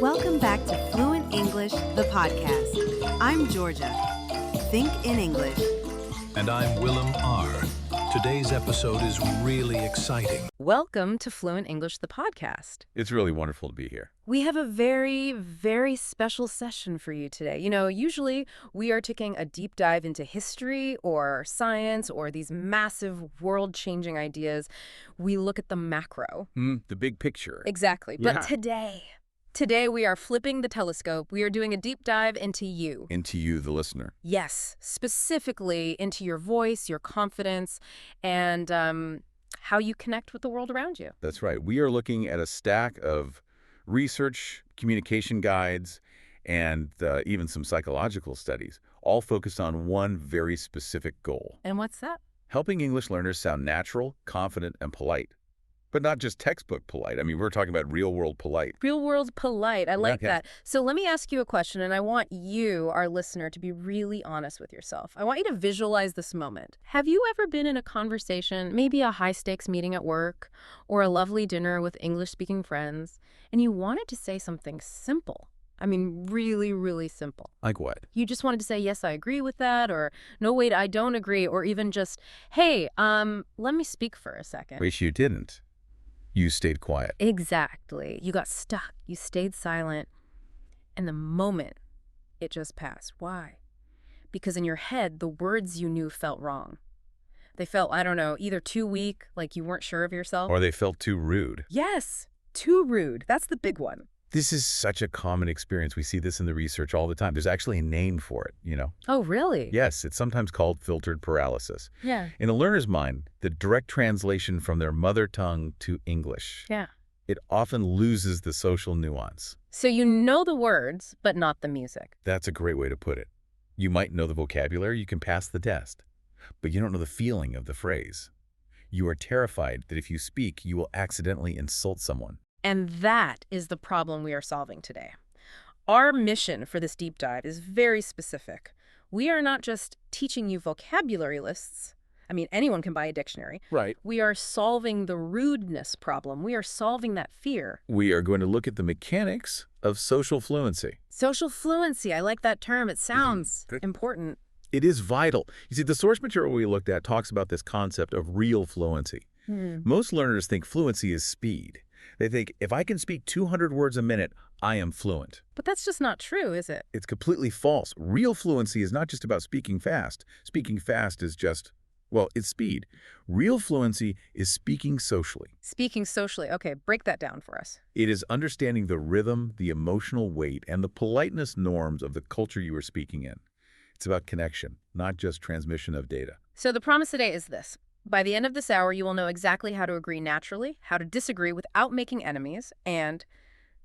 Welcome back to Fluent English, the podcast. I'm Georgia. Think in English. And I'm Willem R. Today's episode is really exciting. Welcome to Fluent English, the podcast. It's really wonderful to be here. We have a very, very special session for you today. Usually we are taking a deep dive into history or science or these massive world-changing ideas. We look at the macro. The big picture. Exactly. Yeah. But today we are flipping the telescope. We are doing a deep dive into you. Into you, the listener. Yes, specifically into your voice, your confidence, and how you connect with the world around you. That's right. We are looking at a stack of research, communication guides, and even some psychological studies, all focused on one very specific goal. And what's that? Helping English learners sound natural, confident, and polite. But not just textbook polite. I mean, we're talking about real-world polite. Real-world polite. I like Okay. that. So let me ask you a question, and I want you, our listener, to be really honest with yourself. I want you to visualize this moment. Have you ever been in a conversation, maybe a high-stakes meeting at work, or a lovely dinner with English-speaking friends, and you wanted to say something simple? I mean, really, really simple. Like what? You just wanted to say, yes, I agree with that, or no, wait, I don't agree, or even just, hey, let me speak for a second. Wish you didn't. You stayed quiet. Exactly. You got stuck. You stayed silent. And the moment, it just passed. Why? Because in your head, the words you knew felt wrong. They felt, I don't know, either too weak, like you weren't sure of yourself. Or they felt too rude. Yes, too rude. That's the big one. This is such a common experience. We see this in the research all the time. There's actually a name for it, you know? Oh, really? Yes, it's sometimes called filtered paralysis. Yeah. In a learner's mind, the direct translation from their mother tongue to English, Yeah. it often loses the social nuance. So you know the words, but not the music. That's a great way to put it. You might know the vocabulary, you can pass the test, but you don't know the feeling of the phrase. You are terrified that if you speak, you will accidentally insult someone. And that is the problem we are solving today. Our mission for this deep dive is very specific. We are not just teaching you vocabulary lists. I mean, anyone can buy a dictionary. Right. We are solving the rudeness problem. We are solving that fear. We are going to look at the mechanics of social fluency. Social fluency, I like that term. It sounds important. It is vital. You see, the source material we looked at talks about this concept of real fluency. Most learners think fluency is speed. They think, if I can speak 200 words a minute, I am fluent. But that's just not true, is it? It's completely false. Real fluency is not just about speaking fast. Speaking fast is just, well, it's speed. Real fluency is speaking socially. Speaking socially. Okay, break that down for us. It is understanding the rhythm, the emotional weight, and the politeness norms of the culture you are speaking in. It's about connection, not just transmission of data. So the promise today is this. By the end of this hour, you will know exactly how to agree naturally, how to disagree without making enemies, and,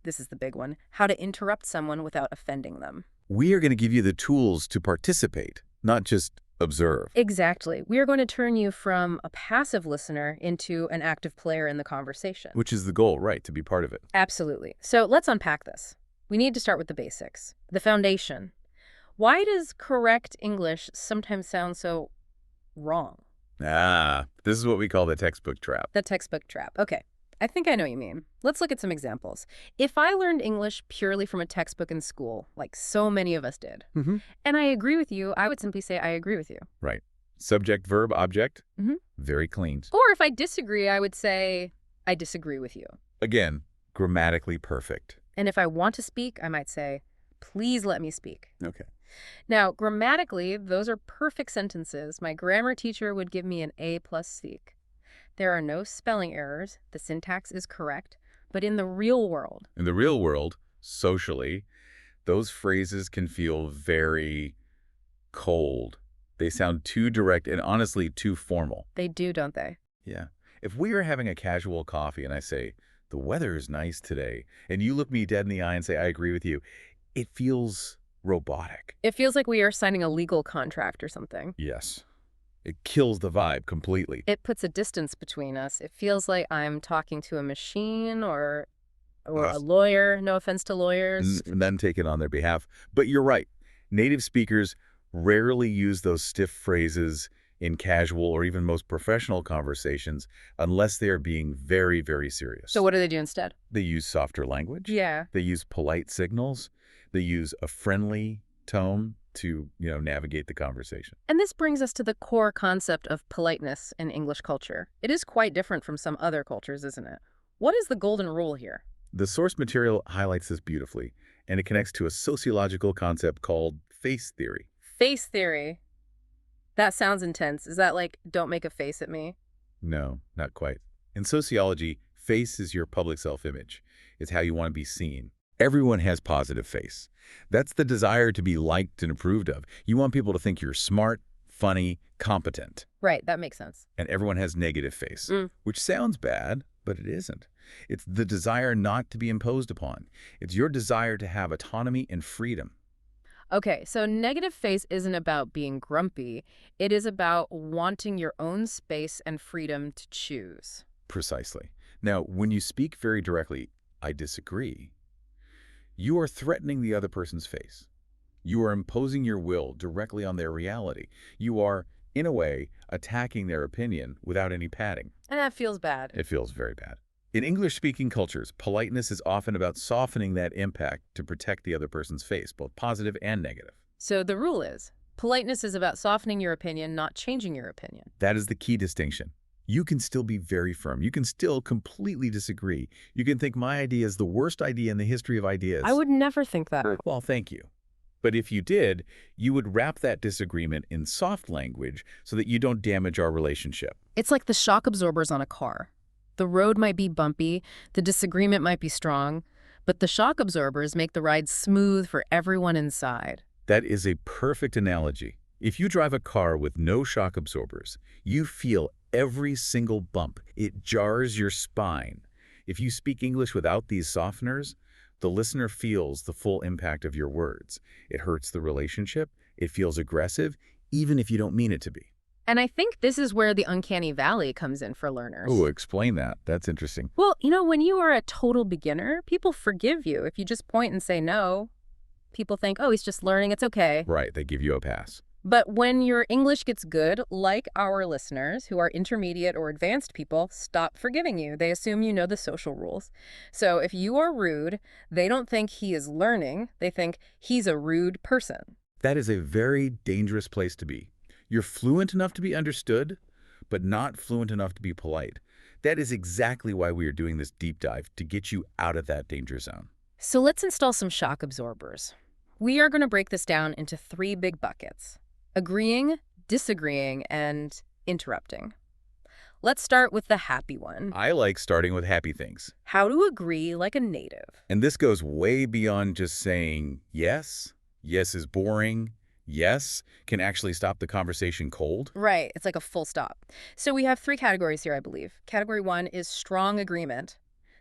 this is the big one, how to interrupt someone without offending them. We are going to give you the tools to participate, not just observe. Exactly. We are going to turn you from a passive listener into an active player in the conversation. Which is the goal, right, to be part of it. Absolutely. So let's unpack this. We need to start with the basics, the foundation. Why does correct English sometimes sound so wrong? This is what we call the textbook trap. The textbook trap. Okay. I think I know what you mean. Let's look at some examples. If I learned English purely from a textbook in school, like so many of us did, and I agree with you, I would simply say I agree with you. Right. Subject, verb, object. Very clean. Or if I disagree, I would say I disagree with you. Again, grammatically perfect. And if I want to speak, I might say, please let me speak. Okay. Now, grammatically, those are perfect sentences. My grammar teacher would give me an A+ speak. There are no spelling errors. The syntax is correct. But in the real world... In the real world, socially, those phrases can feel very cold. They sound too direct and honestly too formal. They do, don't they? Yeah. If we are having a casual coffee and I say, the weather is nice today, and you look me dead in the eye and say, I agree with you, it feels robotic. It feels like we are signing a legal contract or something. Yes. It kills the vibe completely. It puts a distance between us. It feels like I'm talking to a machine or a lawyer. No offense to lawyers. And then take it on their behalf. But you're right. Native speakers rarely use those stiff phrases in casual or even most professional conversations unless they are being very, very serious. So what do they do instead? They use softer language. Yeah. They use polite signals. They use a friendly tone to, navigate the conversation. And this brings us to the core concept of politeness in English culture. It is quite different from some other cultures, isn't it? What is the golden rule here? The source material highlights this beautifully, and it connects to a sociological concept called face theory. Face theory. That sounds intense. Is that like, don't make a face at me? No, not quite. In sociology, face is your public self-image. It's how you want to be seen. Everyone has positive face. That's the desire to be liked and approved of. You want people to think you're smart, funny, competent. Right, that makes sense. And everyone has negative face, which sounds bad, but it isn't. It's the desire not to be imposed upon. It's your desire to have autonomy and freedom. Okay, so negative face isn't about being grumpy. It is about wanting your own space and freedom to choose. Precisely. Now, when you speak very directly, I disagree, you are threatening the other person's face. You are imposing your will directly on their reality. You are, in a way, attacking their opinion without any padding. And that feels bad. It feels very bad. In English-speaking cultures, politeness is often about softening that impact to protect the other person's face, both positive and negative. So the rule is, politeness is about softening your opinion, not changing your opinion. That is the key distinction. You can still be very firm. You can still completely disagree. You can think my idea is the worst idea in the history of ideas. I would never think that. Well, thank you. But if you did, you would wrap that disagreement in soft language so that you don't damage our relationship. It's like the shock absorbers on a car. The road might be bumpy, the disagreement might be strong, but the shock absorbers make the ride smooth for everyone inside. That is a perfect analogy. If you drive a car with no shock absorbers, you feel every single bump. It jars your spine. If you speak English without these softeners, the listener feels the full impact of your words. It hurts the relationship. It feels aggressive, even if you don't mean it to be. And I think this is where the uncanny valley comes in for learners. Oh, explain that. That's interesting. Well, when you are a total beginner, people forgive you. If you just point and say no, people think, oh, he's just learning, it's okay. Right, they give you a pass. But when your English gets good, like our listeners who are intermediate or advanced people, stop forgiving you. They assume you know the social rules. So if you are rude, they don't think he is learning. They think he's a rude person. That is a very dangerous place to be. You're fluent enough to be understood, but not fluent enough to be polite. That is exactly why we are doing this deep dive, to get you out of that danger zone. So let's install some shock absorbers. We are going to break this down into 3 big buckets: agreeing, disagreeing, and interrupting. Let's start with the happy one. I like starting with happy things. How to agree like a native. And this goes way beyond just saying yes. Yes is boring. Yes can actually stop the conversation cold. Right. It's like a full stop. So we have 3 categories here, I believe. Category 1 is strong agreement.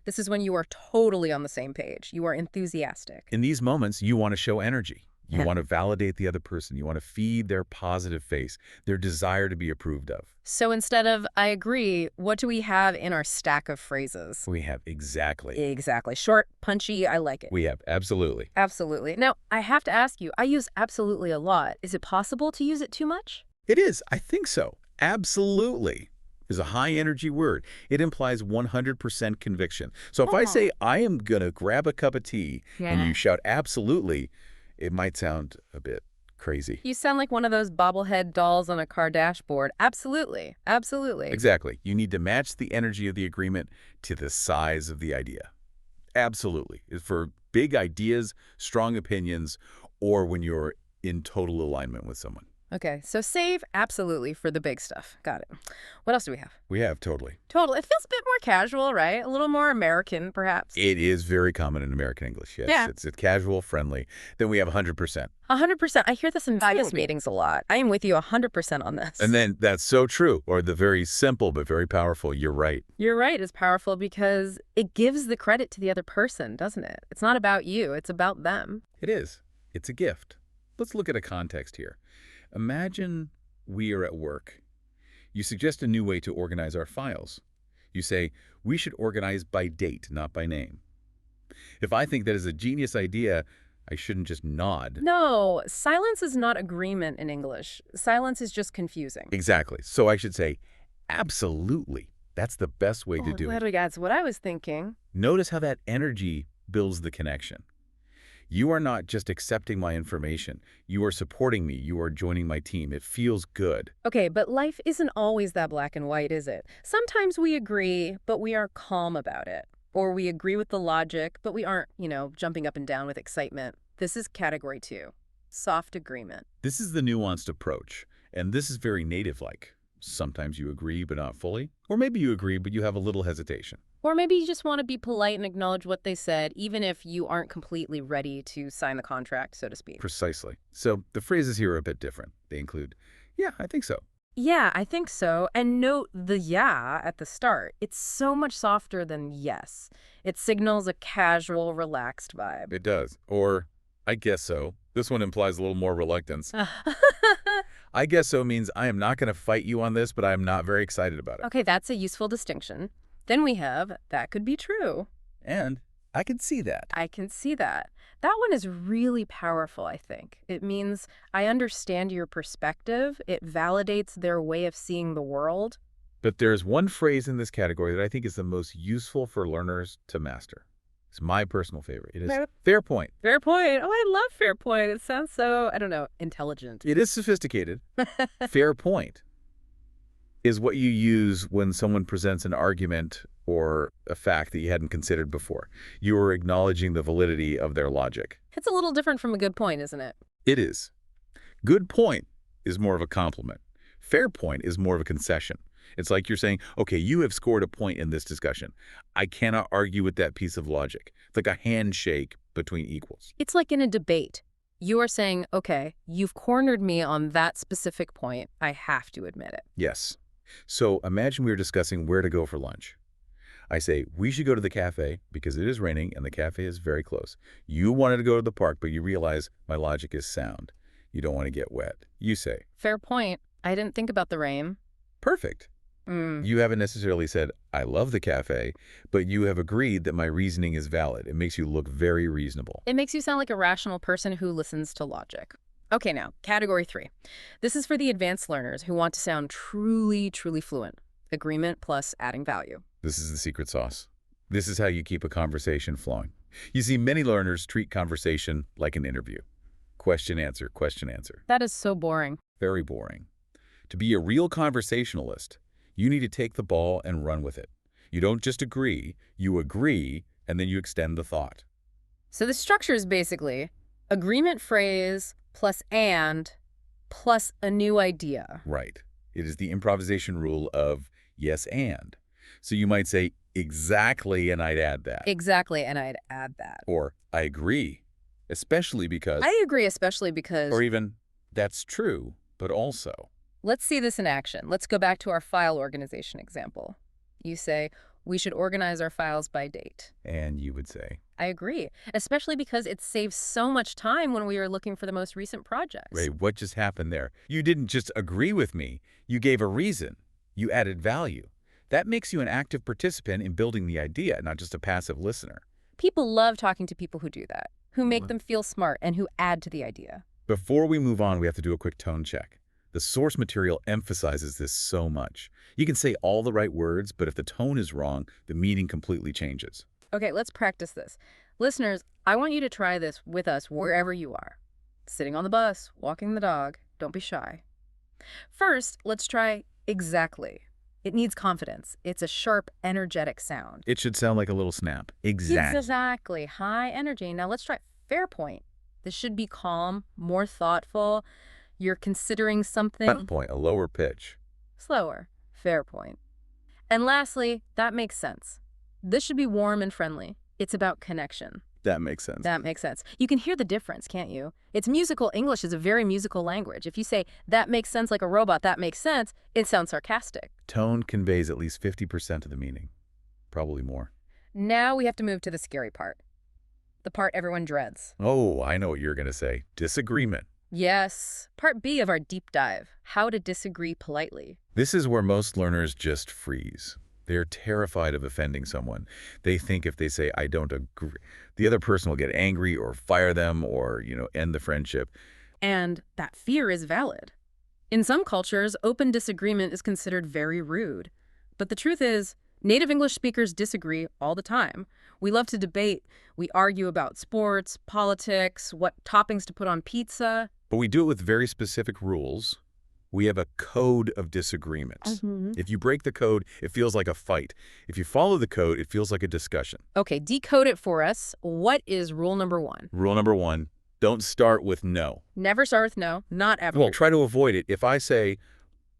This is when you are totally on the same page. You are enthusiastic. In these moments, you want to show energy. You want to validate the other person. You want to feed their positive face, their desire to be approved of. So instead of I agree, what do we have in our stack of phrases? We have exactly. Exactly. Short, punchy, I like it. We have absolutely. Absolutely. Now, I have to ask you, I use absolutely a lot. Is it possible to use it too much? It is. I think so. Absolutely is a high-energy word. It implies 100% conviction. So if I say I am going to grab a cup of tea and you shout absolutely, it might sound a bit crazy. You sound like one of those bobblehead dolls on a car dashboard. Absolutely. Absolutely. Exactly. You need to match the energy of the agreement to the size of the idea. Absolutely. It's for big ideas, strong opinions, or when you're in total alignment with someone. Okay, so save absolutely for the big stuff. Got it. What else do we have? We have totally. Total. It feels a bit more casual, right? A little more American, perhaps. It is very common in American English, yes. Yeah. It's casual, friendly. Then we have 100%. 100%. I hear this in business meetings a lot. I am with you 100% on this. And then that's so true. Or the very simple but very powerful, you're right. You're right. It's powerful because it gives the credit to the other person, doesn't it? It's not about you. It's about them. It is. It's a gift. Let's look at a context here. Imagine we are at work. You suggest a new way to organize our files. You say, we should organize by date, not by name. If I think that is a genius idea, I shouldn't just nod. No, silence is not agreement in English. Silence is just confusing. Exactly. So I should say, absolutely. That's the best way to do it. That's what I was thinking. Notice how that energy builds the connection. You are not just accepting my information. You are supporting me. You are joining my team. It feels good. Okay, but life isn't always that black and white, is it? Sometimes we agree, but we are calm about it. Or we agree with the logic, but we aren't, jumping up and down with excitement. This is category 2, soft agreement. This is the nuanced approach, and this is very native-like. Sometimes you agree, but not fully. Or maybe you agree, but you have a little hesitation. Or maybe you just want to be polite and acknowledge what they said, even if you aren't completely ready to sign the contract, so to speak. Precisely. So the phrases here are a bit different. They include, yeah, I think so. Yeah, I think so. And note the yeah at the start. It's so much softer than yes. It signals a casual, relaxed vibe. It does. Or, I guess so. This one implies a little more reluctance. I guess so means I am not going to fight you on this, but I am not very excited about it. Okay, that's a useful distinction. Then we have, that could be true. And I can see that. I can see that. That one is really powerful, I think. It means I understand your perspective. It validates their way of seeing the world. But there's one phrase in this category that I think is the most useful for learners to master. It's my personal favorite. It is fair point. Fair point. Oh, I love fair point. It sounds so, I don't know, intelligent. It is sophisticated. Fair point is what you use when someone presents an argument or a fact that you hadn't considered before. You are acknowledging the validity of their logic. It's a little different from a good point, isn't it? It is. Good point is more of a compliment. Fair point is more of a concession. It's like you're saying, okay, you have scored a point in this discussion. I cannot argue with that piece of logic. It's like a handshake between equals. It's like in a debate. You are saying, okay, you've cornered me on that specific point. I have to admit it. Yes. So imagine we were discussing where to go for lunch. I say, we should go to the cafe because it is raining and the cafe is very close. You wanted to go to the park, but you realize my logic is sound. You don't want to get wet. You say, fair point. I didn't think about the rain. Perfect. You haven't necessarily said, I love the cafe, but you have agreed that my reasoning is valid. It makes you look very reasonable. It makes you sound like a rational person who listens to logic. Okay, now, category 3. This is for the advanced learners who want to sound truly, truly fluent. Agreement plus adding value. This is the secret sauce. This is how you keep a conversation flowing. You see, many learners treat conversation like an interview. Question, answer, question, answer. That is so boring. Very boring. To be a real conversationalist, you need to take the ball and run with it. You don't just agree, you agree, and then you extend the thought. So the structure is basically agreement phrase plus and plus a new idea. Right. It is the improvisation rule of yes and. So you might say, exactly, and I'd add that. Exactly, and I'd add that. Or, I agree, especially because... I agree, especially because... Or even, that's true, but also... Let's see this in action. Let's go back to our file organization example. You say, we should organize our files by date. And you would say... I agree, especially because it saves so much time when we are looking for the most recent projects. Wait, what just happened there? You didn't just agree with me. You gave a reason. You added value. That makes you an active participant in building the idea, not just a passive listener. People love talking to people who do that, who make them feel smart and who add to the idea. Before we move on, we have to do a quick tone check. The source material emphasizes this so much. You can say all the right words, but if the tone is wrong, the meaning completely changes. Okay, let's practice this. Listeners, I want you to try this with us wherever you are. Sitting on the bus, walking the dog, don't be shy. First, let's try exactly. It needs confidence. It's a sharp, energetic sound. It should sound like a little snap. Exactly. Exactly. High energy. Now let's try fair point. This should be calm, more thoughtful. You're considering something. Fair point, a lower pitch. Slower. Fair point. And lastly, that makes sense. This should be warm and friendly. It's about connection. That makes sense. That makes sense. You can hear the difference, can't you? It's musical. English is a very musical language. If you say, that makes sense like a robot, that makes sense, it sounds sarcastic. Tone conveys at least 50% of the meaning. Probably more. Now we have to move to the scary part. The part everyone dreads. Oh, I know what you're going to say. Disagreement. Yes. Part B of our deep dive. How to disagree politely. This is where most learners just freeze. They're terrified of offending someone. They think if they say, I don't agree, the other person will get angry or fire them or, end the friendship. And that fear is valid. In some cultures, open disagreement is considered very rude. But the truth is, native English speakers disagree all the time. We love to debate. We argue about sports, politics, what toppings to put on pizza. But we do it with very specific rules. We have a code of disagreement. If you break the code, it feels like a fight. If you follow the code, it feels like a discussion. Okay, decode it for us. What is rule number 1? Rule number 1, don't start with no. Never start with no, not ever. Well, try to avoid it. If I say,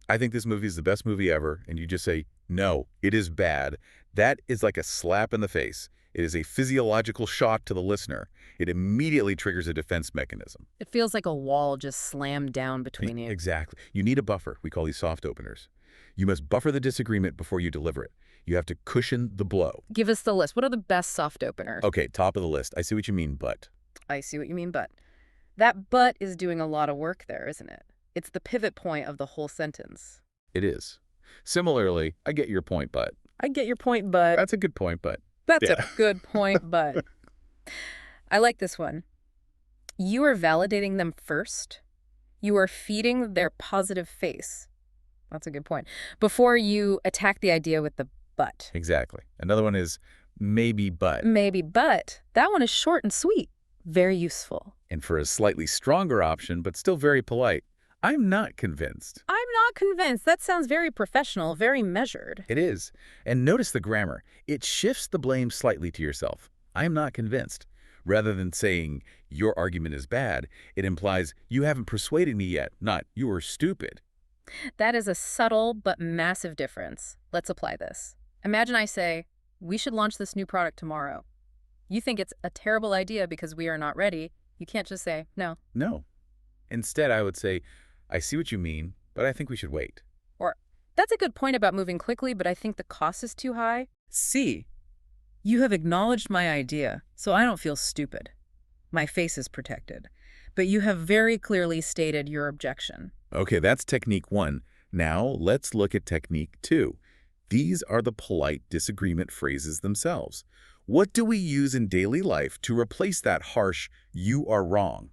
I think this movie is the best movie ever, and you just say, no, it is bad, that is like a slap in the face. It is a physiological shock to the listener. It immediately triggers a defense mechanism. It feels like a wall just slammed down between you. Exactly. You need a buffer. We call these soft openers. You must buffer the disagreement before you deliver it. You have to cushion the blow. Give us the list. What are the best soft openers? Okay, top of the list. I see what you mean, but. I see what you mean, but. That but is doing a lot of work there, isn't it? It's the pivot point of the whole sentence. It is. Similarly, I get your point, but. I get your point, but. That's a good point, but. That's Yeah. a good point, but. I like this one. You are validating them first. You are feeding their positive face. That's a good point. Before you attack the idea with the but. Exactly. Another one is maybe, but. Maybe, but. That one is short and sweet. Very useful. And for a slightly stronger option, but still very polite, I'm not convinced. I'm not convinced. That sounds very professional, very measured. It is. And notice the grammar. It shifts the blame slightly to yourself. I'm not convinced. Rather than saying, your argument is bad, it implies, you haven't persuaded me yet, not, you are stupid. That is a subtle but massive difference. Let's apply this. Imagine I say, we should launch this new product tomorrow. You think it's a terrible idea because we are not ready. You can't just say, no. No. Instead, I would say, I see what you mean, but I think we should wait. Or, that's a good point about moving quickly, but I think the cost is too high. C. You have acknowledged my idea, so I don't feel stupid. My face is protected. But you have very clearly stated your objection. Okay, that's technique 1. Now, let's look at technique 2. These are the polite disagreement phrases themselves. What do we use in daily life to replace that harsh, you are wrong?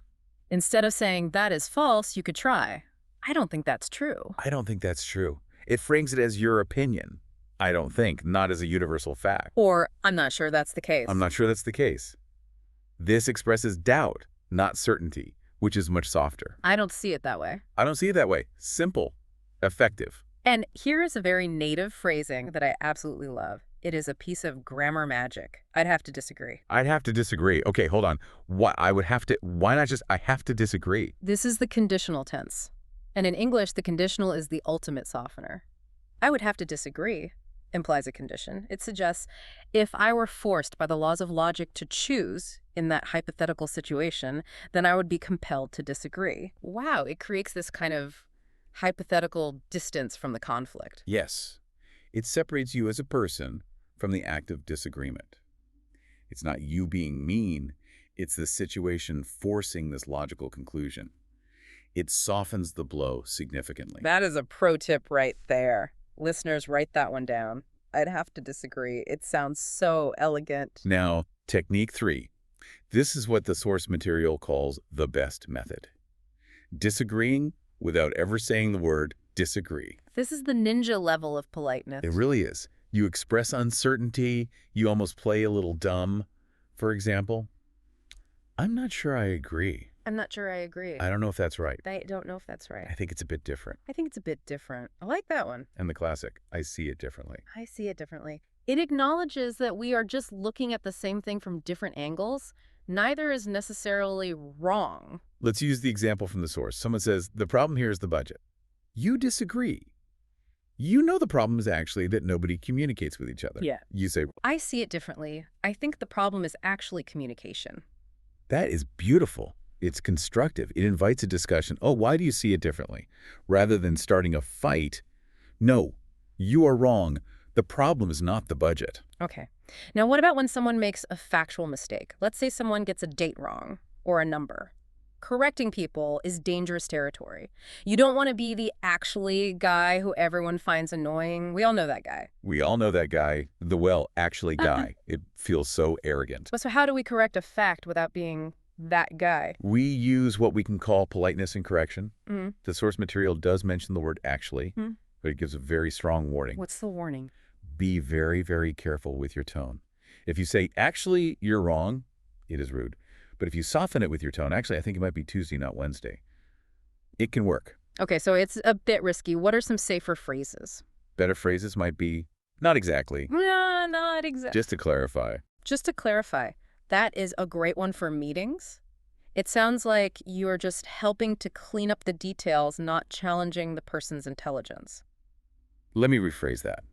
Instead of saying, that is false, you could try. I don't think that's true. I don't think that's true. It frames it as your opinion. I don't think, not as a universal fact. Or, I'm not sure that's the case. I'm not sure that's the case. This expresses doubt, not certainty, which is much softer. I don't see it that way. I don't see it that way. Simple, effective. And here is a very native phrasing that I absolutely love. It is a piece of grammar magic. I'd have to disagree. I'd have to disagree. Okay, hold on. Why not just, I have to disagree? This is the conditional tense. And in English, the conditional is the ultimate softener. I would have to disagree implies a condition. It suggests if I were forced by the laws of logic to choose in that hypothetical situation, then I would be compelled to disagree. Wow, it creates this kind of hypothetical distance from the conflict. Yes. It separates you as a person from the act of disagreement. It's not you being mean. It's the situation forcing this logical conclusion. It softens the blow significantly. That is a pro tip right there. Listeners, write that one down. I'd have to disagree. It sounds so elegant. Now, technique 3. This is what the source material calls the best method. Disagreeing without ever saying the word disagree. This is the ninja level of politeness. It really is. You express uncertainty. You almost play a little dumb. For example, I'm not sure I agree. I'm not sure I agree. I don't know if that's right. I don't know if that's right. I think it's a bit different. I think it's a bit different. I like that one. And the classic, I see it differently. I see it differently. It acknowledges that we are just looking at the same thing from different angles. Neither is necessarily wrong. Let's use the example from the source. Someone says, the problem here is the budget. You disagree. You know the problem is actually that nobody communicates with each other. Yeah. You say, I see it differently. I think the problem is actually communication. that is beautiful. It's constructive. It invites a discussion. Oh, why do you see it differently? Rather than starting a fight, no, you are wrong. The problem is not the budget. Okay. Now, what about when someone makes a factual mistake? Let's say someone gets a date wrong or a number. correcting people is dangerous territory. You don't want to be the actually guy who everyone finds annoying. We all know that guy. We all know that guy, the actually guy. It feels so arrogant. So how do we correct a fact without being that guy? We use what we can call politeness and correction. Mm-hmm. The source material does mention the word actually, but it gives a very strong warning. What's the warning? Be very, very careful with your tone. If you say, actually, you're wrong, it is rude. But if you soften it with your tone, actually, I think it might be Tuesday, not Wednesday, it can work. Okay, so it's a bit risky. What are some safer phrases? Better phrases might be, not exactly. Not exactly. Just to clarify. Just to clarify, that is a great one for meetings. It sounds like you're just helping to clean up the details, not challenging the person's intelligence. Let me rephrase that.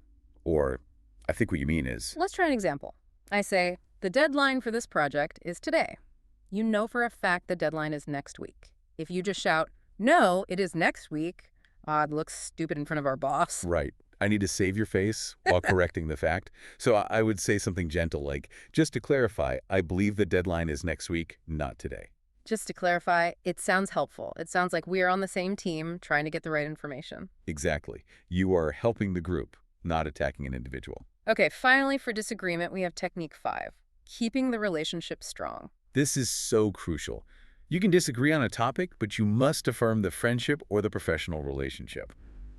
Or, I think what you mean is, Let's try an example. I say, the deadline for this project is today. You know for a fact the deadline is next week. If you just shout, no, it is next week, it looks stupid in front of our boss. right, I need to save your face while correcting the fact. So I would say something gentle like, just to clarify, I believe the deadline is next week, not today. Just to clarify, it sounds helpful. It sounds like we are on the same team trying to get the right information. Exactly. You are helping the group, not attacking an individual. Okay, finally for disagreement, we have technique 5, keeping the relationship strong. This is so crucial. You can disagree on a topic, but you must affirm the friendship or the professional relationship.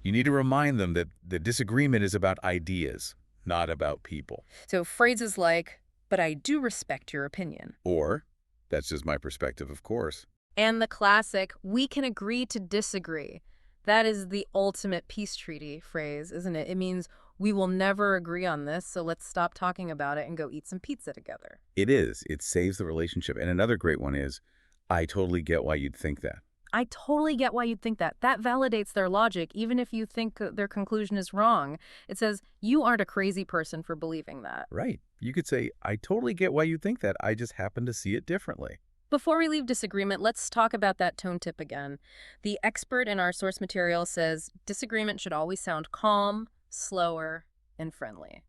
You need to remind them that the disagreement is about ideas, not about people. So phrases like, but I do respect your opinion. Or, that's just my perspective, of course. And the classic, we can agree to disagree. That is the ultimate peace treaty phrase, isn't it? It means we will never agree on this, so let's stop talking about it and go eat some pizza together. It is. It saves the relationship. And another great one is, I totally get why you'd think that. I totally get why you'd think that. That validates their logic, even if you think their conclusion is wrong. It says, you aren't a crazy person for believing that. Right. You could say, I totally get why you think that. I just happen to see it differently. Before we leave disagreement, let's talk about that tone tip again. The expert in our source material says disagreement should always sound calm, slower, and friendly.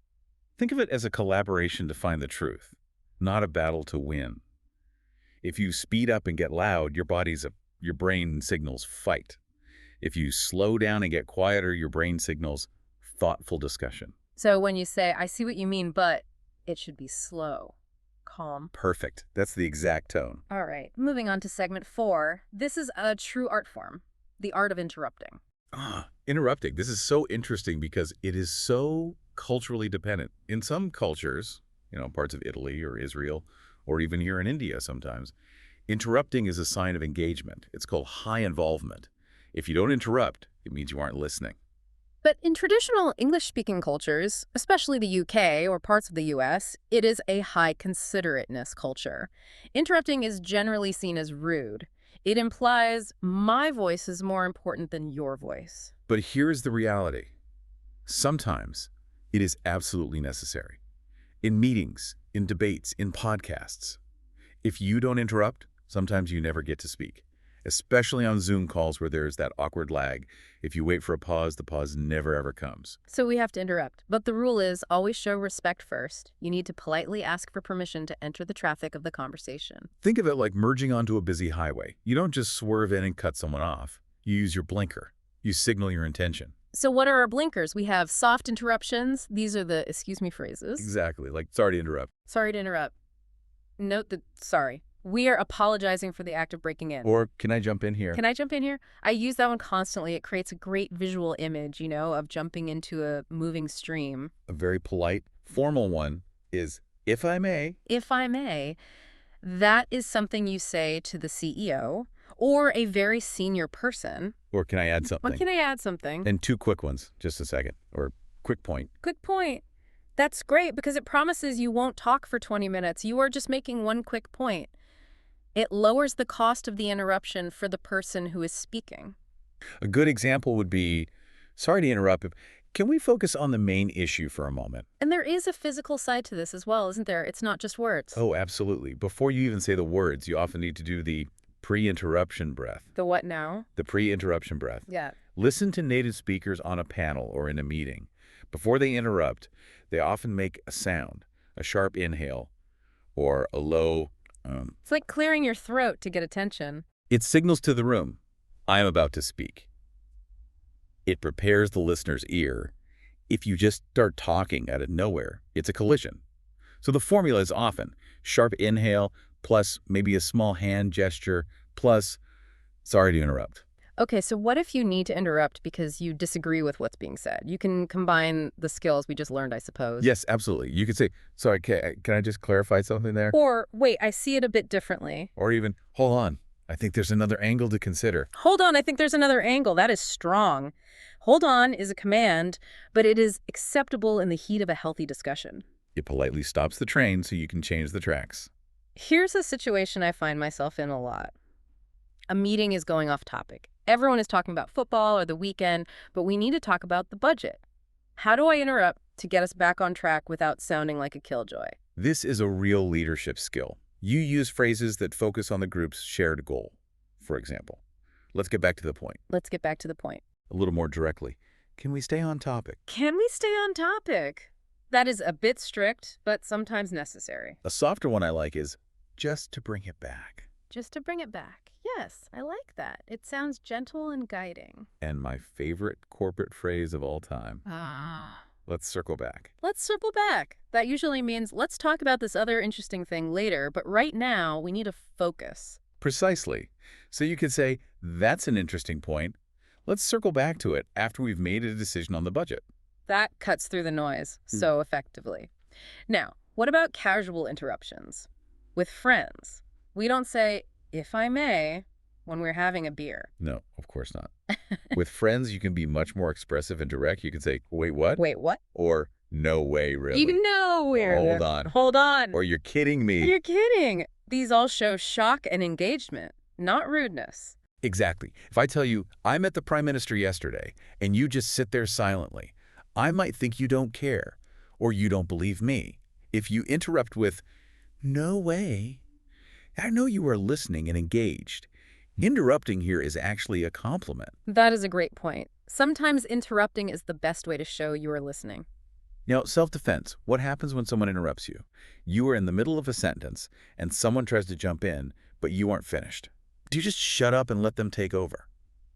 Think of it as a collaboration to find the truth, not a battle to win. If you speed up and get loud, your brain signals fight. If you slow down and get quieter, your brain signals thoughtful discussion. So when you say, I see what you mean, but it should be slow, calm. Perfect. That's the exact tone. All right, moving on to segment 4. This is a true art form, the art of interrupting. Interrupting. This is so interesting because it is so culturally dependent. In some cultures, parts of Italy or Israel, or even here in India sometimes, interrupting is a sign of engagement. It's called high involvement. If you don't interrupt, it means you aren't listening. But in traditional English-speaking cultures, especially the UK or parts of the US, it is a high considerateness culture. Interrupting is generally seen as rude. It implies my voice is more important than your voice. But here's the reality. Sometimes it is absolutely necessary. In meetings, in debates, in podcasts. If you don't interrupt, sometimes you never get to speak. Especially on Zoom calls where there's that awkward lag. If you wait for a pause, the pause never ever comes. So we have to interrupt. But the rule is always show respect first. You need to politely ask for permission to enter the traffic of the conversation. Think of it like merging onto a busy highway. You don't just swerve in and cut someone off. You use your blinker. You signal your intention. So what are our blinkers? We have soft interruptions. These are the excuse me phrases. Exactly, like sorry to interrupt. Sorry to interrupt. Note that sorry. We are apologizing for the act of breaking in. Or can I jump in here? Can I jump in here? I use that one constantly. It creates a great visual image, of jumping into a moving stream. A very polite, formal one is, if I may. If I may, that is something you say to the CEO or a very senior person. Or can I add something? What can I add something? And 2 quick ones, just a second. Or quick point. Quick point. That's great because it promises you won't talk for 20 minutes. You are just making one quick point. It lowers the cost of the interruption for the person who is speaking. A good example would be, sorry to interrupt, can we focus on the main issue for a moment? And there is a physical side to this as well, isn't there? It's not just words. Oh, absolutely. Before you even say the words, you often need to do the pre-interruption breath. The what now? The pre-interruption breath. Yeah. Listen to native speakers on a panel or in a meeting. Before they interrupt, they often make a sound, a sharp inhale, or a low It's like clearing your throat to get attention. It signals to the room, I am about to speak. It prepares the listener's ear. If you just start talking out of nowhere, it's a collision. So the formula is often sharp inhale plus maybe a small hand gesture plus, sorry to interrupt. Okay, so what if you need to interrupt because you disagree with what's being said? You can combine the skills we just learned, I suppose. Yes, absolutely. You could say, sorry, can I just clarify something there? Or, wait, I see it a bit differently. Or even, hold on, I think there's another angle to consider. Hold on, I think there's another angle. That is strong. Hold on is a command, but it is acceptable in the heat of a healthy discussion. It politely stops the train so you can change the tracks. Here's a situation I find myself in a lot. A meeting is going off topic. Everyone is talking about football or the weekend, but we need to talk about the budget. How do I interrupt to get us back on track without sounding like a killjoy? This is a real leadership skill. You use phrases that focus on the group's shared goal. For example, let's get back to the point. Let's get back to the point. A little more directly. Can we stay on topic? Can we stay on topic? That is a bit strict, but sometimes necessary. A softer one I like is just to bring it back. Just to bring it back. Yes, I like that. It sounds gentle and guiding. And my favorite corporate phrase of all time. Let's circle back. Let's circle back. That usually means let's talk about this other interesting thing later, but right now we need to focus. Precisely. So you could say, that's an interesting point. Let's circle back to it after we've made a decision on the budget. That cuts through the noise so effectively. Now, what about casual interruptions? With friends, we don't say, if I may, when we're having a beer. No, of course not. With friends, you can be much more expressive and direct. You can say, wait, what? Wait, what? Or, no way, really. You know we're... Hold on. Hold on. Or, you're kidding me. You're kidding. These all show shock and engagement, not rudeness. Exactly. If I tell you, I met the Prime Minister yesterday, and you just sit there silently, I might think you don't care, or you don't believe me. If you interrupt with, no way, I know you are listening and engaged. Interrupting here is actually a compliment. That is a great point. Sometimes interrupting is the best way to show you are listening. Now, self-defense. What happens when someone interrupts you? You are in the middle of a sentence, and someone tries to jump in, but you aren't finished. Do you just shut up and let them take over?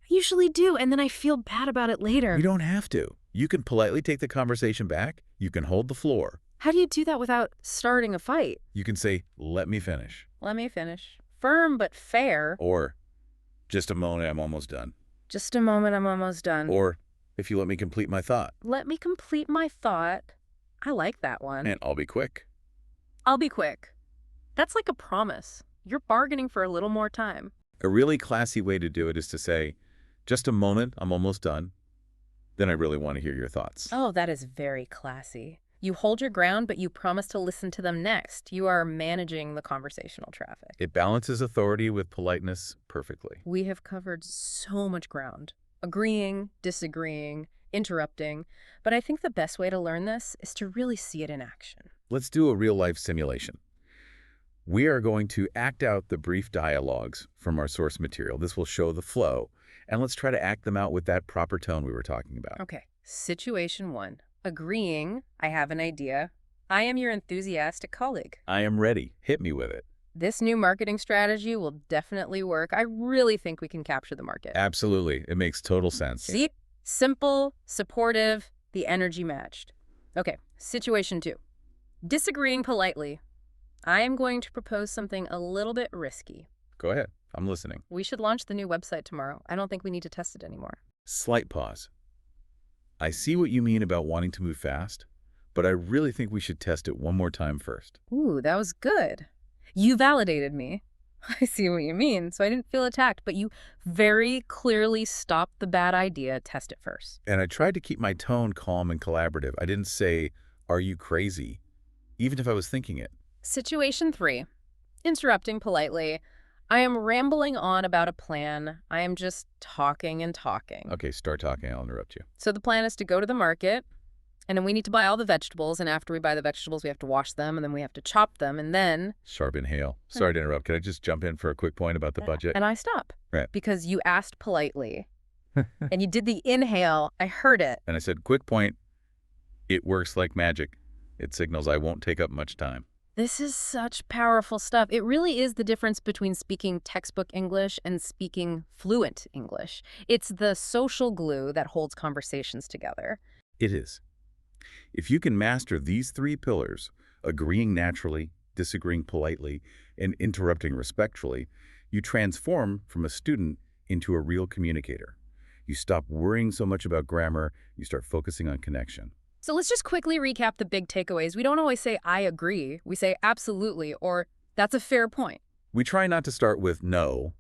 I usually do, and then I feel bad about it later. You don't have to. You can politely take the conversation back. You can hold the floor. How do you do that without starting a fight? You can say, let me finish. Let me finish. Firm but fair. Or, just a moment, I'm almost done. Just a moment, I'm almost done. Or, if you let me complete my thought. Let me complete my thought. I like that one. And I'll be quick. I'll be quick. That's like a promise. You're bargaining for a little more time. A really classy way to do it is to say, just a moment, I'm almost done. Then I really want to hear your thoughts. Oh, that is very classy. You hold your ground, but you promise to listen to them next. You are managing the conversational traffic. It balances authority with politeness perfectly. We have covered so much ground. Agreeing, disagreeing, interrupting. But I think the best way to learn this is to really see it in action. Let's do a real-life simulation. We are going to act out the brief dialogues from our source material. This will show the flow. And let's try to act them out with that proper tone we were talking about. Okay. Situation 1. Agreeing, I have an idea. I am your enthusiastic colleague. I am ready. Hit me with it. This new marketing strategy will definitely work. I really think we can capture the market. Absolutely. It makes total sense. See? Simple, supportive, the energy matched. Okay, situation 2. Disagreeing politely. I am going to propose something a little bit risky. Go ahead. I'm listening. We should launch the new website tomorrow. I don't think we need to test it anymore. Slight pause. I see what you mean about wanting to move fast, but I really think we should test it one more time first. Ooh, that was good. You validated me. I see what you mean, so I didn't feel attacked, but you very clearly stopped the bad idea. Test it first. And I tried to keep my tone calm and collaborative. I didn't say, are you crazy? Even if I was thinking it. Situation 3. Interrupting politely. I am rambling on about a plan. I am just talking and talking. Okay, start talking. I'll interrupt you. So the plan is to go to the market, and then we need to buy all the vegetables, and after we buy the vegetables, we have to wash them, and then we have to chop them, and then... Sharp inhale. Sorry to interrupt. Can I just jump in for a quick point about the budget? And I stop. Right. Because you asked politely, and you did the inhale. I heard it. And I said, quick point. It works like magic. It signals I won't take up much time. This is such powerful stuff. It really is the difference between speaking textbook English and speaking fluent English. It's the social glue that holds conversations together. It is. If you can master these 3 pillars, agreeing naturally, disagreeing politely, and interrupting respectfully, you transform from a student into a real communicator. You stop worrying so much about grammar, you start focusing on connection. So let's just quickly recap the big takeaways. We don't always say, I agree. We say, absolutely, or that's a fair point. We try not to start with no.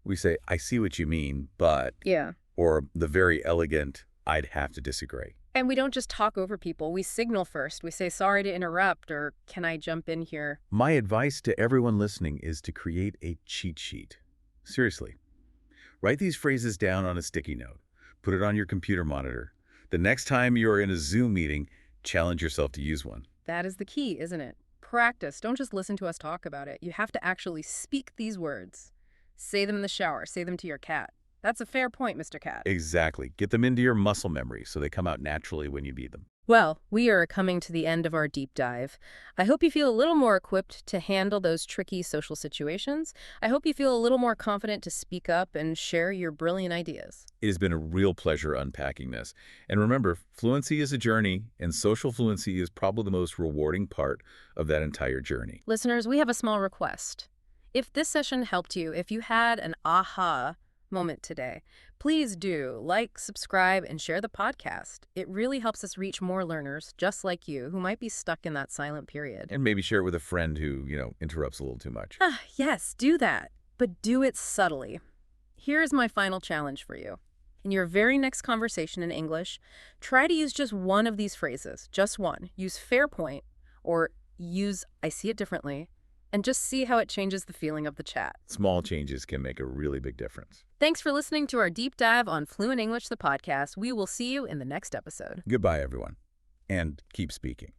We say, I see what you mean, but, Yeah. or the very elegant, I'd have to disagree. And we don't just talk over people. We signal first. We say, sorry to interrupt, or can I jump in here? My advice to everyone listening is to create a cheat sheet. Seriously. Write these phrases down on a sticky note. Put it on your computer monitor. The next time you're in a Zoom meeting, challenge yourself to use one. That is the key, isn't it? Practice. Don't just listen to us talk about it. You have to actually speak these words. Say them in the shower. Say them to your cat. That's a fair point, Mr. Cat. Exactly. Get them into your muscle memory so they come out naturally when you need them. Well, we are coming to the end of our deep dive. I hope you feel a little more equipped to handle those tricky social situations. I hope you feel a little more confident to speak up and share your brilliant ideas. It has been a real pleasure unpacking this. And remember, fluency is a journey, and social fluency is probably the most rewarding part of that entire journey. Listeners, we have a small request. If this session helped you, if you had an aha moment today, please do like, subscribe, and share the podcast. It really helps us reach more learners just like you who might be stuck in that silent period. And maybe share it with a friend who, interrupts a little too much. Yes, do that, but do it subtly. Here's my final challenge for you. In your very next conversation in English, try to use just one of these phrases, just one. Use fair point or use I see it differently, and just see how it changes the feeling of the chat. Small changes can make a really big difference. Thanks for listening to our deep dive on Fluent English, the podcast. We will see you in the next episode. Goodbye, everyone. And keep speaking.